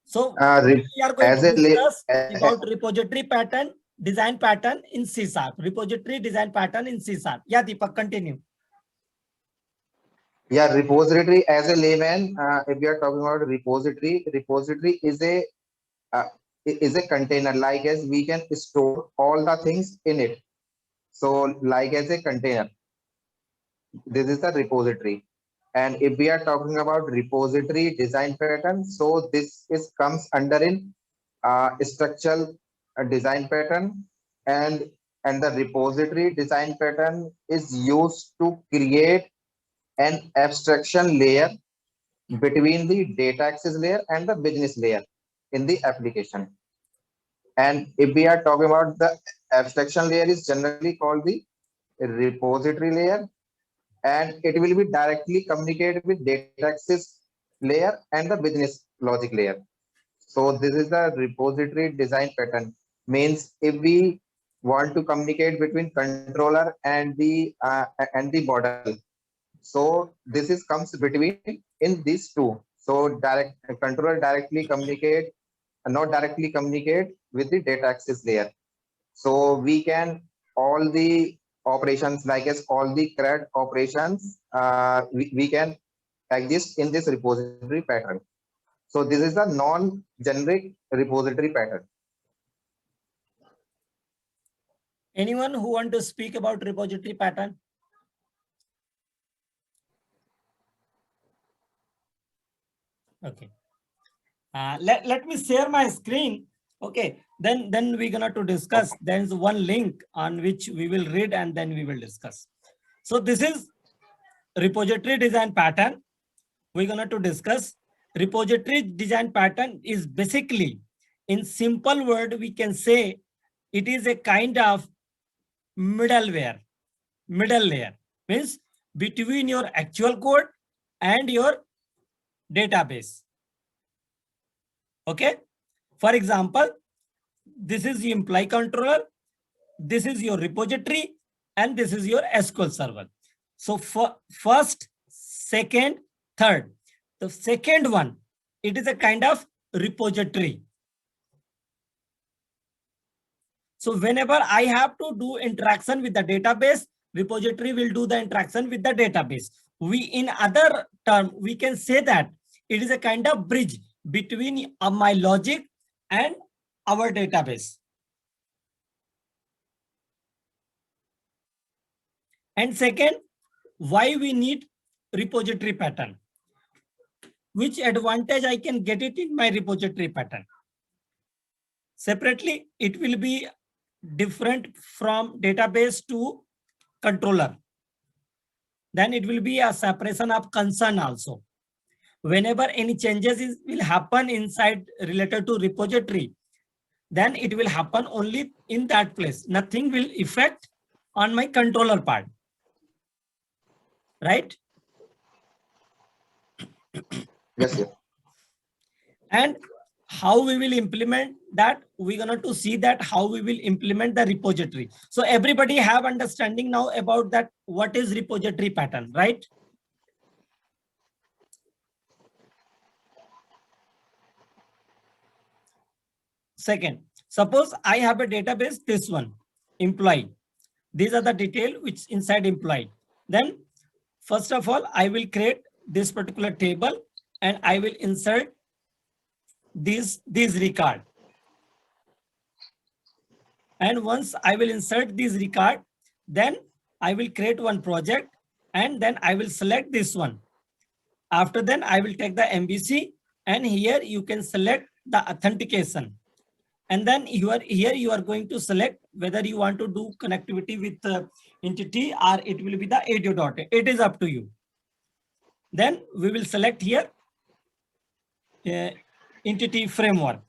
So we are going as to a discuss about repository pattern, design pattern in C#. Repository design pattern in C#. Yeah, Deepak, continue. yeah, repository as a layman, if we are talking about repository uh, is a container, like as we can store all the things in it. So like as a container, this is the repository. And if we are talking about repository design pattern, so this is comes under in structural design pattern, and the repository design pattern is used to create an abstraction layer between the data access layer and the business layer in the application. And if we are talking about the abstraction layer, is generally called the repository layer, and it will be directly communicated with data access layer and the business logic layer. So this is the repository design pattern. Means if we want to communicate between controller and the model, so this is comes between in these two. So direct controller directly communicate, not directly communicate with the data access layer. So we can all the operations, like as all the CRUD operations, we can exist in this repository pattern. So this is the non-generic repository pattern. Anyone who want to speak about repository pattern? Okay. Let me share my screen. Okay. Then we're gonna to discuss. There's one link on which we will read and then we will discuss. So this is repository design pattern. We're gonna to discuss. Repository design pattern is basically, in simple word, we can say it is a kind of middleware. Middle layer means between your actual code and your database. Okay. For example, this is the employee controller, this is your repository, and this is your SQL server. So for first, second, third, the second one, it is a kind of repository. So whenever I have to do interaction with the database, repository will do the interaction with the database. We, in other term, we can say that it is a kind of bridge between my logic and our database. And second, why we need repository pattern? Which advantage I can get it in my repository pattern? Separately, it will be different from database to controller. Then it will be a separation of concern also. Whenever any changes will happen inside related to repository, then it will happen only in that place. Nothing will affect on my controller part. Right? Yes, yes. And how we will implement that, we're going to see that how we will implement the repository. So everybody have understanding now about that, what is repository pattern, right? Second, suppose I have a database, this one, employee. These are the detail which inside employee. Then first of all, I will create this particular table and I will insert these record. And once I will insert this record, then I will create one project and then I will select this one. After then I will take the MVC, and here you can select the authentication. And then here you are going to select whether you want to do connectivity with the entity or it will be the ADO.A. It is up to you. Then we will select here entity framework.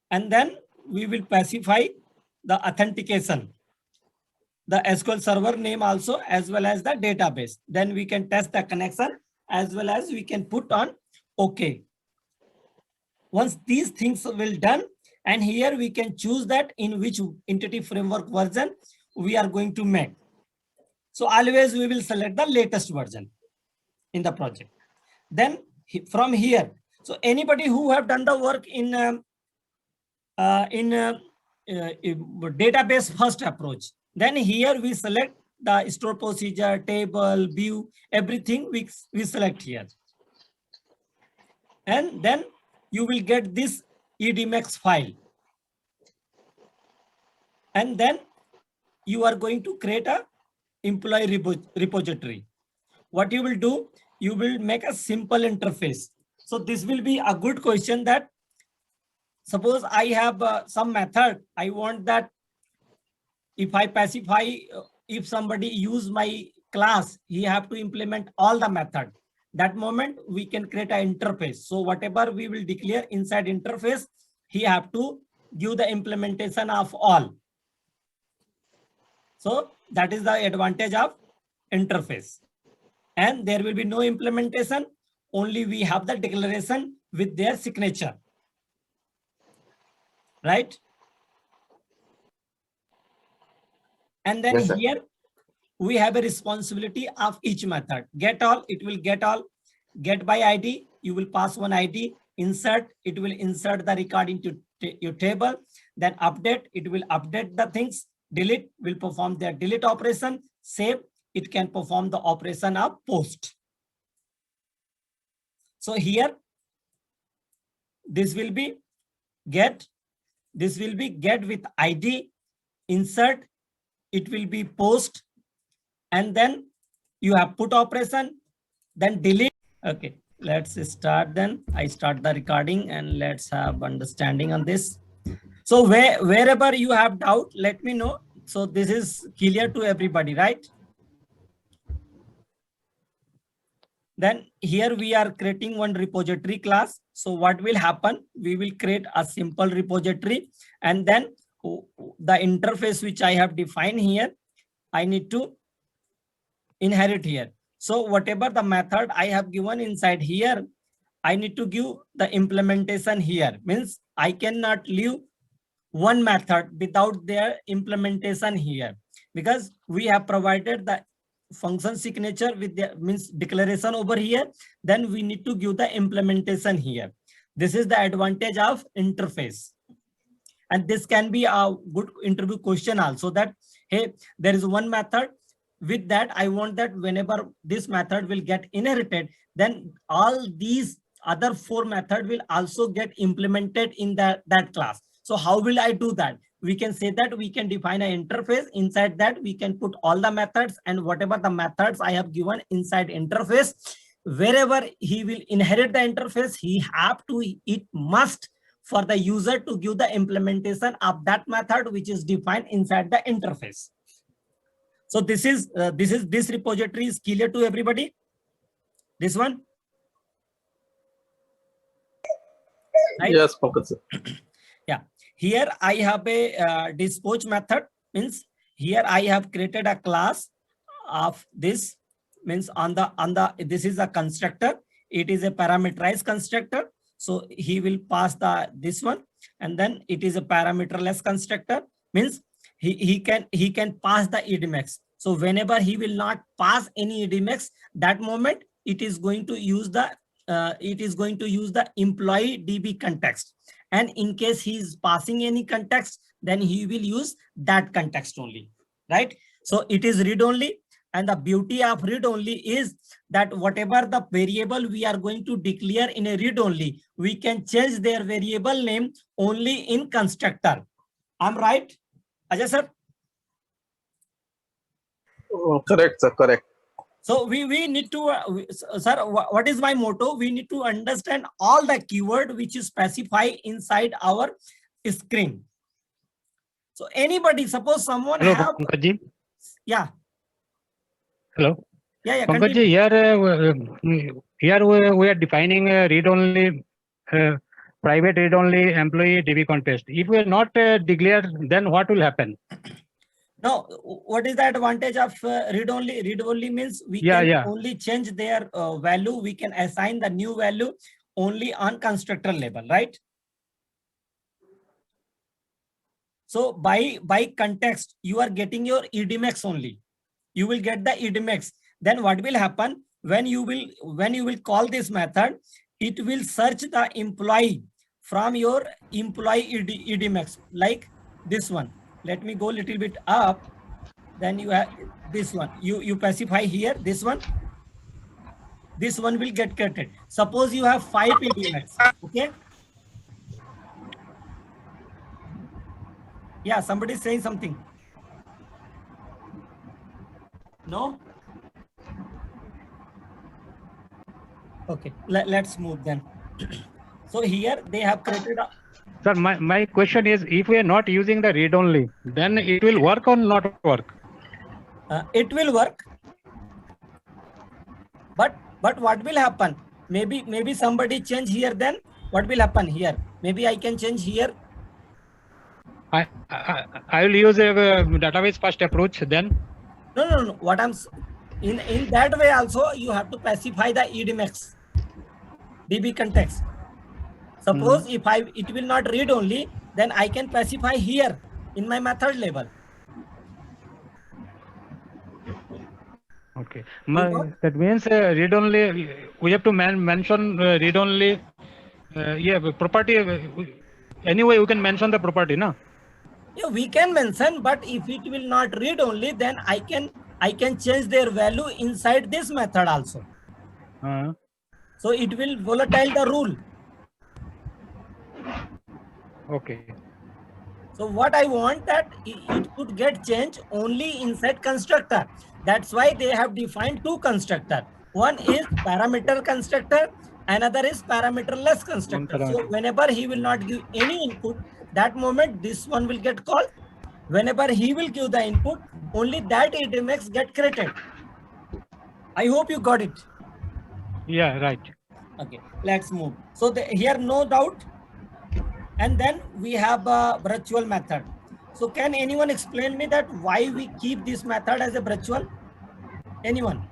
And then we will specify the authentication, the SQL server name also, as well as the database. Then we can test the connection, as well as we can put on OK. Once these things will done, and here we can choose that in which entity framework version we are going to make. So always we will select the latest version in the project. Then from here, So anybody who have done the work in database first approach, then here we select the store procedure, table, view, everything we select here. And then you will get this edmax file. And then you are going to create a employee repository. What you will do, you will make a simple interface. So this will be a good question that suppose I have some method. I want that if I specify, if somebody use my class, he have to implement all the method. That moment we can create an interface. So whatever we will declare inside interface, he have to give the implementation of all. So that is the advantage of interface. And there will be no implementation, only we have the declaration with their signature, right? And then Yes, sir. here we have a responsibility of each method. Get all, it will get all. Get by ID, you will pass one ID. Insert, it will insert the record into your table. Then update, it will update the things. Delete, will perform their delete operation. Save, it can perform the operation of post. So here, this will be get, this will be get with ID, insert, it will be post, and then you have put operation, then delete. Okay, let's start then. I start the recording and let's have understanding on this. So wherever you have doubt, let me know. So this is clear to everybody, right? Then here we are creating one repository class. So what will happen? We will create a simple repository, and then the interface which I have defined here, I need to inherit here. So whatever the method I have given inside here, I need to give the implementation here. Means I cannot leave one method without their implementation here, because we have provided the function signature with the means declaration over here. Then we need to give the implementation here. This is the advantage of interface. And this can be a good interview question also, that, hey, there is one method. With that, I want that whenever this method will get inherited, then all these other 4 methods will also get implemented in that class. So how will I do that? We can say that we can define an interface. Inside that, we can put all the methods, and whatever the methods I have given inside interface, wherever he will inherit the interface, he have to, it must for the user to give the implementation of that method which is defined inside the interface. So this repository is clear to everybody. This one. Right? Yes, Pankaj sir. Yeah. Here I have a dispatch method. Means here I have created a class of this. Means on the this is a constructor. It is a parameterized constructor. So he will pass this one, and then it is a parameterless constructor. Means he can pass the edmax. So whenever he will not pass any edmax, that moment it is going to use the employee DB context. And in case he is passing any context, then he will use that context only, right? So it is read only. And the beauty of read only is that whatever the variable we are going to declare in a read only, we can change their variable name only in constructor. I'm right, Ajay sir? Correct, sir. Correct. So we need to, sir, what is my motto? We need to understand all the keyword which is specified inside our screen. So anybody, suppose someone Hello, have, Pankaj ji. yeah. Hello. Yeah, Pankaj ji, here we are defining read-only, private read-only employee DB contest. If we are not declared, then what will happen? Now, what is the advantage of read-only? Read-only means we Yeah, can yeah. only change their value. We can assign the new value only on constructor level, right? So by context, you are getting your edmax only. You will get the edmax. Then what will happen when you will call this method? it will search the employee from your employee EDMX, like this one. Let me go a little bit up. Then you have this one. You specify here, this one. This one will get created. Suppose you have 5 EDMX, okay? Yeah, somebody is saying something. No? Okay, let's move then. So here they have created a, Sir, my question is, if we are not using the read only, then it will work or not work? it will work. But what will happen? Maybe somebody change here, then what will happen here? Maybe I can change here. I will use a database first approach then. No. What I'm in that way also you have to specify the EDMX DB context. Suppose if it will not read only, then I can specify here in my method label. Okay. got- That means read only. We have to mention read only. Yeah, property. Anyway, we can mention the property, no? Yeah, we can mention, but if it will not read only, then I can change their value inside this method also. So it will volatile the rule. Okay. So what I want that it could get changed only inside constructor. That's why they have defined 2 constructor. One is parameter constructor, another is parameterless constructor. So whenever he will not give any input, that moment this one will get called. Whenever he will give the input, only that EDMX get created. I hope you got it. Yeah, right. Okay, let's move. So here no doubt. And then we have a virtual method. So can anyone explain me that why we keep this method as a virtual? Anyone?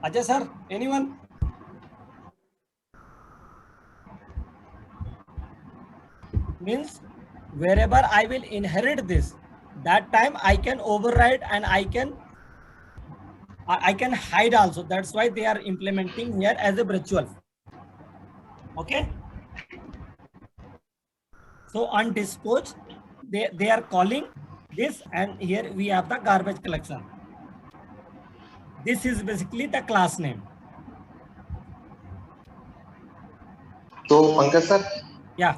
Ajay sir, anyone? Means wherever I will inherit this, that time I can override and I can hide also. That's why they are implementing here as a virtual. Okay. So on dispose, they are calling this, and here we have the garbage collection. This is basically the class name. So Pankaj sir, Yeah.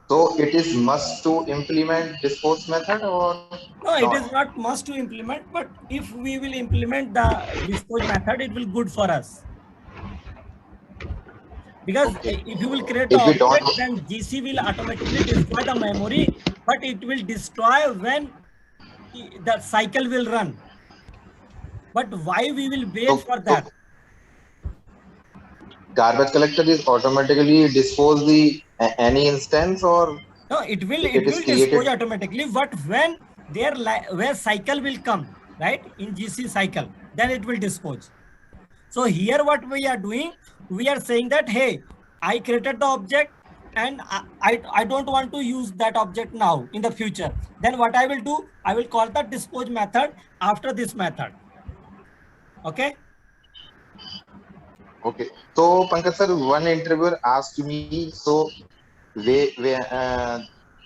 so it is must to implement dispose method or No, it not? is not must to implement, but if we will implement the dispose method, it will good for us. Because if you will create an object, then GC will automatically destroy the memory, but it will destroy when the cycle will run. But why we will wait for that? Garbage collector is automatically dispose the any instance, or No, it will is dispose created? automatically, but when where cycle will come, right, in GC cycle, then it will dispose. So here what we are doing, we are saying that, hey, I created the object and I don't want to use that object now in the future. Then what I will do, I will call the dispose method after this method. Okay. Okay. So Pankaj sir, one interviewer asked me, so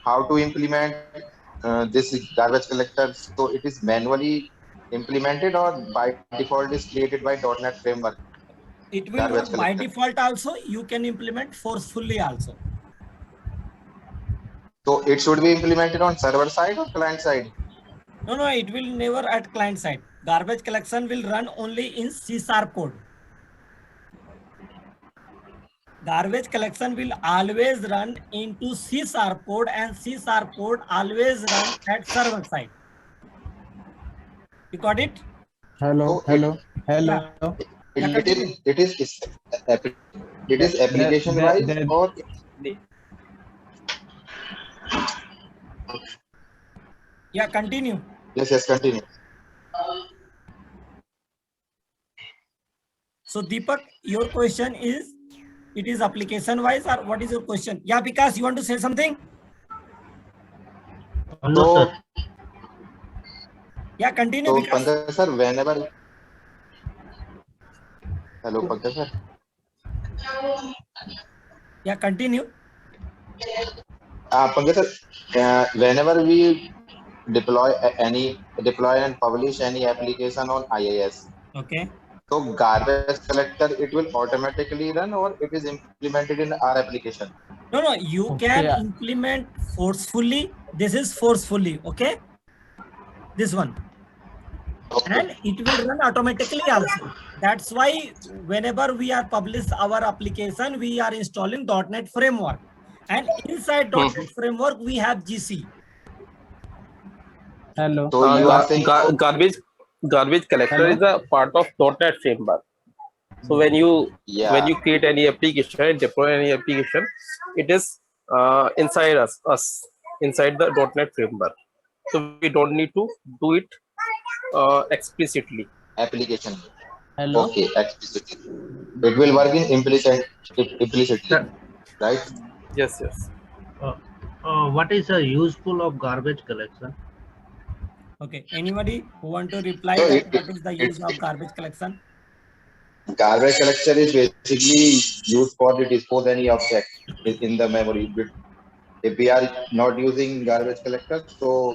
how to implement this garbage collector? So it is manually implemented or by default is created by .NET framework? It will Garbage work by collector. default also. You can implement forcefully also. So it should be implemented on server side or client side? No, it will never at client side. Garbage collection will run only in C# code. Garbage collection will always run into C# code, and C# code always run at server side. You got it? Hello. Yeah. It is application wise or Yeah, continue. yes, continue. So Deepak, your question is, it is application wise, or what is your question? Yeah, because you want to say something? Hello, So, sir. Yeah, continue so because Pankaj sir, whenever, hello Pankaj sir. yeah, continue. Pankaj sir, whenever we deploy and publish any application on IIS, Okay. so garbage collector it will automatically run or it is implemented in our application. No, you can implement forcefully. This is forcefully, okay? This one. Okay. And it will run automatically also. That's why whenever we are publish our application, we are installing .NET framework. And inside .NET framework, we have GC. Hello. So you are saying Garbage collector Hello. is a part of .NET framework. So when yeah. you create any application, deploy any application, it is inside us inside the .NET framework. So we don't need to do it explicitly. Application. Hello. Okay, explicitly. It will work in implicitly, right? Yes, yes. What is the useful of garbage collection? Okay. Anybody who want to reply So that what is the use of it garbage collection? garbage collector is basically used for to dispose any object in the memory. If we are not using garbage collector, so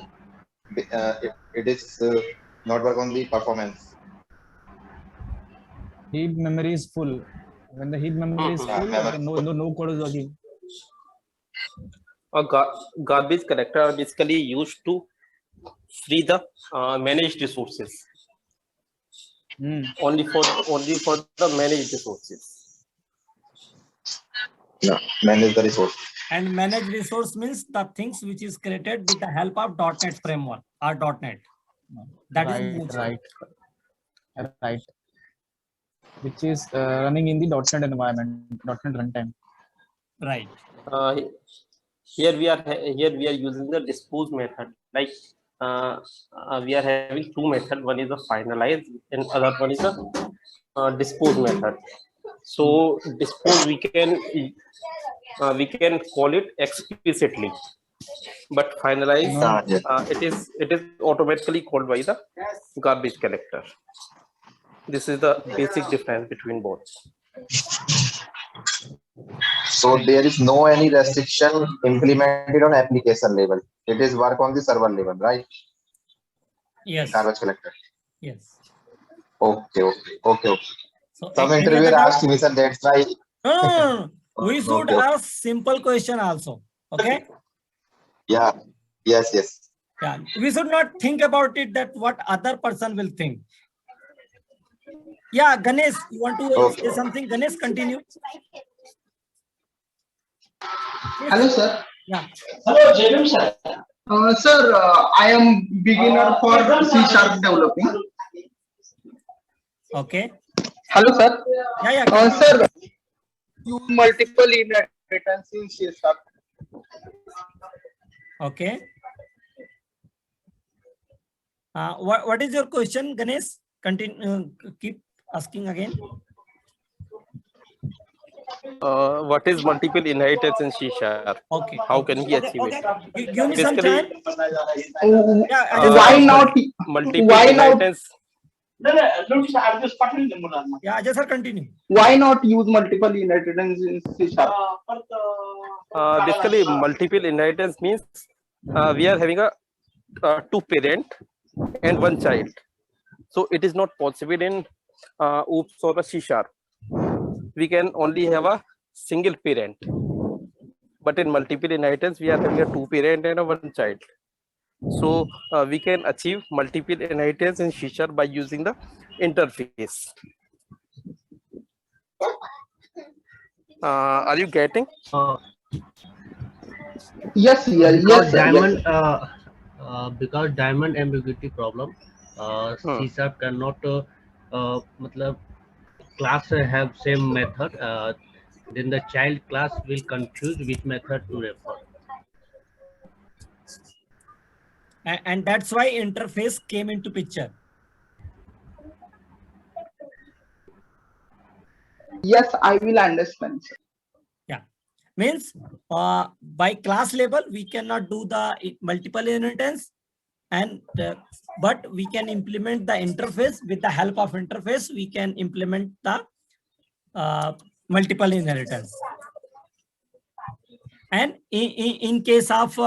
it is not work on the performance. Heap memory is full. When the heap memory is Yeah, full, memory. no code is working. Garbage collector are basically used to free the managed resources. Only for the managed resources. Yeah, manage the resource. And manage resource means the things which is created with the help of .NET framework or .NET. That is nature. Right. Which is running in the .NET environment, .NET runtime. Right. Here we are using the dispose method. Like we are having two methods. One is the finalize, and other one is the dispose method. So dispose we can call it explicitly, but finalize it is automatically called by the garbage collector. This is the basic difference between both. So there is no any restriction implemented on application level. It is work on the server level, right? Yes. Garbage collector. Yes. Okay. So Some any interviewer other doubt? asked me, sir, that's why. No. We should Okay. ask simple question also. Okay. Yeah. Yes. Yeah. We should not think about it that what other person will think. Yeah, Ganesh, you want to say something? Ganesh, continue. Hello, sir. Yeah. Hello, Jacob, sir. Sir, I am beginner for C# developing. Okay. Hello, sir. Yeah. Sir, use multiple inheritance in C#. Okay. What is your question, Ganesh? Continue. Keep asking again. What is multiple inheritance in C#? Okay. How can we achieve it? Give me some time. Why not? Multiple Why not? inheritance. Yeah, Ajay sir, continue. Why not use multiple inheritance in C#? Basically, multiple inheritance means we are having a two parent and one child. So it is not possible in OOPS or a C#. We can only have a single parent. But in multiple inheritance, we are having a two parent and a one child. So we can achieve multiple inheritance in C# by using the interface. Are you getting? Yes. Because Sir, diamond, yes. Because diamond ambiguity problem, C# cannot, class have same method. Then the child class will confuse which method to refer. And that's why interface came into picture. Yes, I will understand, sir. Yeah. Means by class level, we cannot do the multiple inheritance, and but we can implement the interface. With the help of interface, we can implement the multiple inheritance. And in case of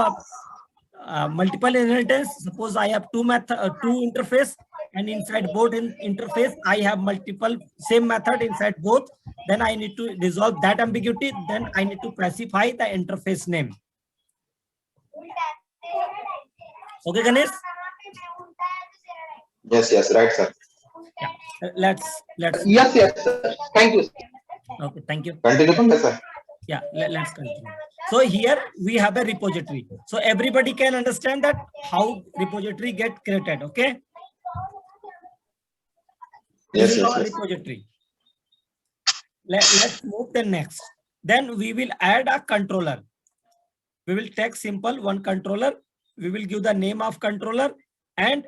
multiple inheritance, suppose I have two interface, and inside both interface I have multiple same method inside both, then I need to resolve that ambiguity. Then I need to specify the interface name. Okay, Ganesh? Yes, right, sir. Yeah. Let's Yes, sir. Thank you. okay, thank you. Continue, Pankaj sir. Yeah, let's continue. So here we have a repository. So everybody can understand that how repository get created. Okay. This is our repository. Let's move the next. Then we will add a controller. We will take simple one controller. We will give the name of controller, and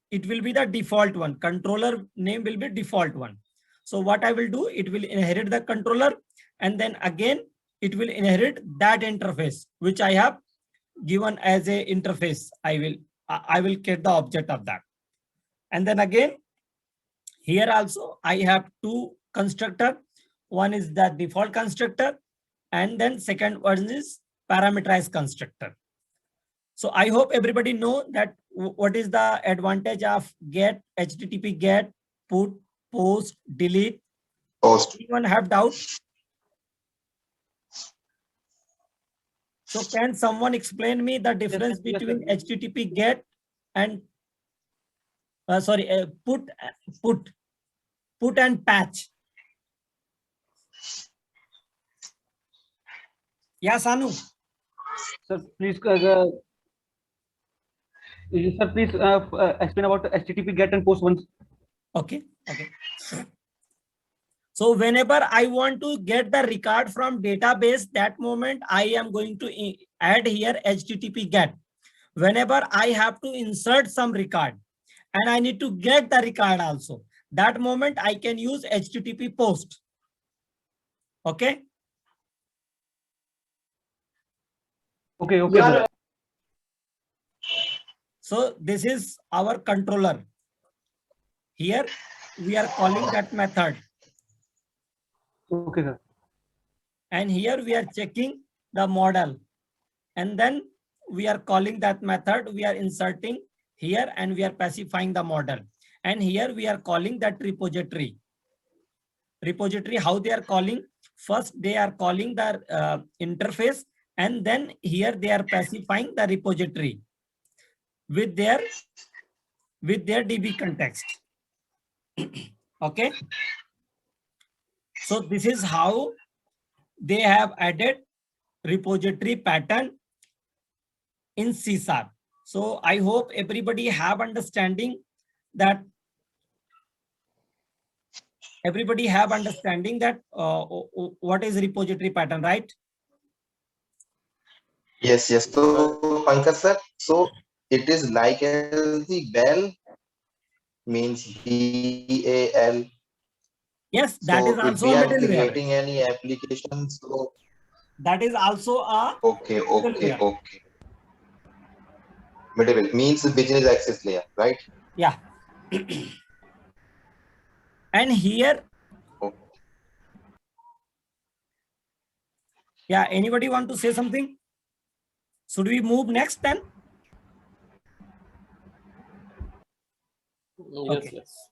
it will be the default one. Controller name will be default one. So what I will do, it will inherit the controller, and then again it will inherit that interface which I have given as a interface. I will get the object of that. And then again, here also I have two constructor. One is the default constructor, and then second one is parameterized constructor. So I hope everybody know that what is the advantage of get, HTTP get, put, post, delete. Post. Anyone have doubt? So can someone explain me the difference between HTTP get and put and patch? Yeah, Sanu. Sir, please, sir, please explain about the HTTP get and post once. Okay. So whenever I want to get the record from database, that moment I am going to add here HTTP get. Whenever I have to insert some record and I need to get the record also, that moment I can use HTTP post. Okay. Okay. Sir. So this is our controller. Here we are calling that method. Okay, sir. And here we are checking the model. And then we are calling that method. We are inserting here and we are specifying the model. And here we are calling that repository. Repository, how they are calling? First, they are calling the interface. And then here they are specifying the repository with their DB context. Okay. So this is how they have added repository pattern in C#. So I hope everybody have understanding that what is repository pattern, right? Yes. So Pankaj sir, so it is like as the bell, means BAL. Yes, that so is also if we a are middleware. creating any application, so That is also a okay. middleware. Middleware means business access layer, right? Yeah. And here, yeah, anybody want to say something? Should we move next then? Yes.